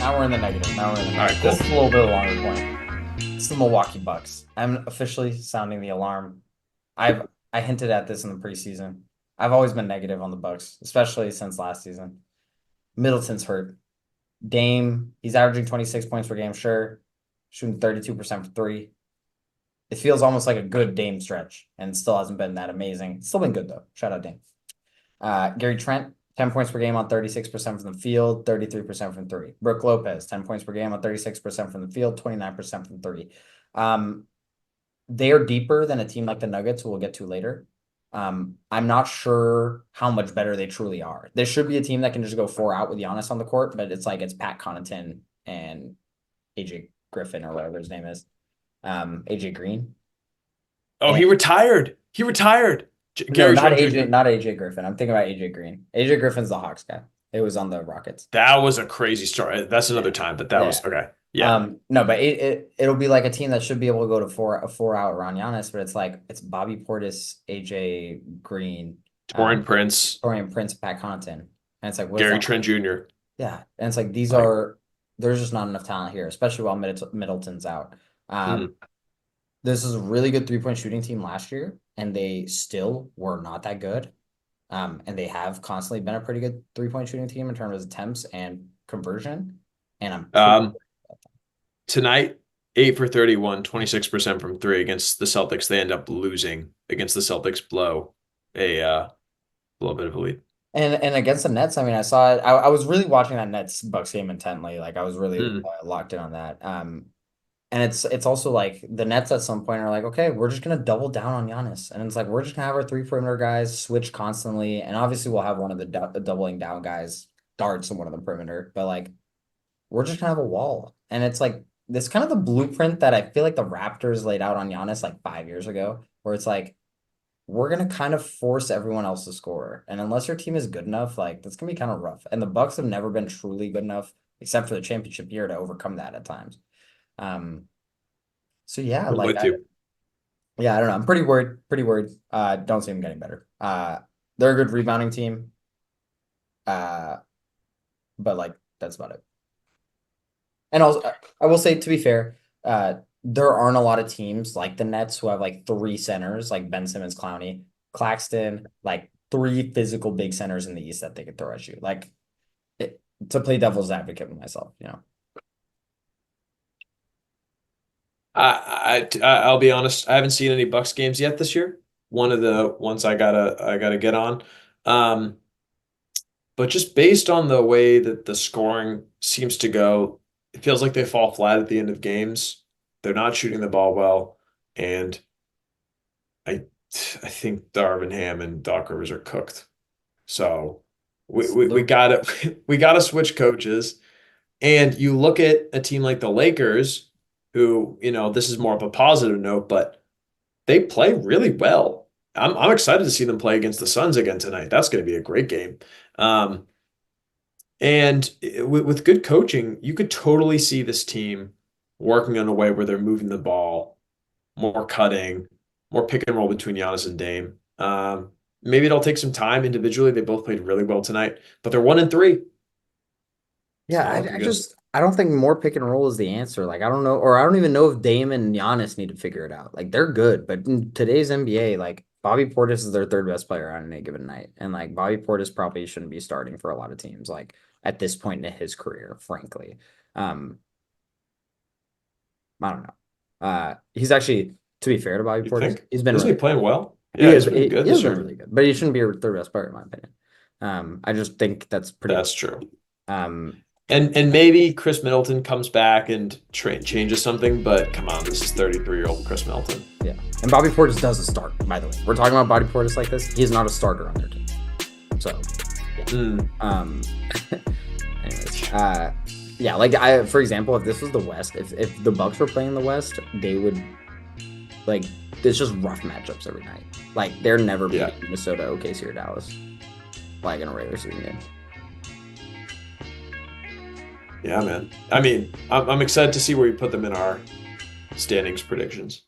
Now we're in the negative. Now we're in the All right, negative. cool. This is a little bit of a longer point. It's the Milwaukee Bucks. I'm officially sounding the alarm. I hinted at this in the preseason. I've always been negative on the Bucks, especially since last season. Middleton's hurt. Dame, he's averaging 26 points per game, sure. Shooting 32% for three. It feels almost like a good Dame stretch, and it still hasn't been that amazing. It's still been good though. Shout out Dame. Gary Trent, 10 points per game on 36% from the field, 33% from three. Brooke Lopez, 10 points per game on 36% from the field, 29% from three. They are deeper than a team like the Nuggets, who we'll get to later. I'm not sure how much better they truly are. There should be a team that can just go 4 out with Giannis on the court, but it's Pat Connaughton and AJ Griffin or whatever his name is. AJ Green. Oh, And he retired. He retired. no, Gary not Trent AJ, Jr. not AJ Griffin. I'm thinking about AJ Green. AJ Griffin's the Hawks guy. It was on the Rockets. That was a crazy story. That's another time, but that Yeah. was okay. Yeah. No, but it'll be like a team that should be able to go to 4 out around Giannis, but it's Bobby Portis, AJ Green, Torian Prince, Torian Prince, Pat Connaughton. And it's like, what is Gary that? Trent Jr. Yeah. And it's like Like, there's just not enough talent here, especially while Middleton's out. mm, This is a really good 3-point shooting team last year, and they still were not that good. And they have constantly been a pretty good 3-point shooting team in terms of attempts and conversion. And I'm pretty um, tonight, 8 for 31, 26% from three against the Celtics. They end up losing against the Celtics, blow a little bit of a lead. And against the Nets, I mean, I saw it. I was really watching that Nets Bucks game intently. Like I was really Mm. locked in on that. And it's also like the Nets at some point are like, okay, we're just gonna double down on Giannis, and it's like we're just gonna have our three perimeter guys switch constantly, and obviously we'll have one of the doubling down guys darts on one of the perimeter, but like we're just gonna have a wall, and it's like this kind of the blueprint that I feel like the Raptors laid out on Giannis like 5 years ago, where it's like we're gonna kind of force everyone else to score, and unless your team is good enough, like that's gonna be kind of rough. And the Bucks have never been truly good enough, except for the championship year, to overcome that at times. Um, so yeah, I'm with you. yeah, I don't know. I'm pretty worried. Pretty worried. Don't see them getting better. They're a good rebounding team. Uh, but like that's about it. And also, I will say to be fair, there aren't a lot of teams like the Nets who have like three centers, like Ben Simmons, Clowney, Claxton, like three physical big centers in the East that they could throw at you. Like to play devil's advocate with myself, you know. I'll be honest. I haven't seen any Bucks games yet this year. One of the ones I gotta get on. Um, but just based on the way that the scoring seems to go, it feels like they fall flat at the end of games. They're not shooting the ball well, and I I think Darvin Ham and Doc Rivers are cooked. So we gotta we gotta switch coaches. And you look at a team like the Lakers, who, this is more of a positive note, but they play really well. I'm excited to see them play against the Suns again tonight. That's going to be a great game. Um, and with good coaching, you could totally see this team working on a way where they're moving the ball, more cutting, more pick and roll between Giannis and Dame. Maybe it'll take some time individually. They both played really well tonight, but they're 1-3. It's Yeah, not looking good. I don't think more pick and roll is the answer. Like I don't know, or I don't even know if Dame and Giannis need to figure it out. Like they're good, but in today's NBA, like Bobby Portis is their third best player on any given night, and like Bobby Portis probably shouldn't be starting for a lot of teams. Like at this point in his career, frankly, um, I don't know. He's actually, to be fair to Bobby You Portis, think? he's been Isn't he really playing well? he Yeah, is he's been good he has this been year. really good, but he shouldn't be your third best player in my opinion. I just think that's pretty low. That's true. Um, And maybe Chris Middleton comes back and changes something, but come on, this is 33-year-old Chris Middleton. Yeah. And Bobby Portis does a start, by the way. We're talking about Bobby Portis like this. He's not a starter on their team. So, yeah. Anyways, yeah, like for example, if this was the West, if the Bucks were playing the West, they would like it's just rough matchups every night. Like they're never Yeah. beating Minnesota, OKC, or Dallas, like in a regular season game. Yeah, man. I mean, I'm excited to see where you put them in our standings predictions.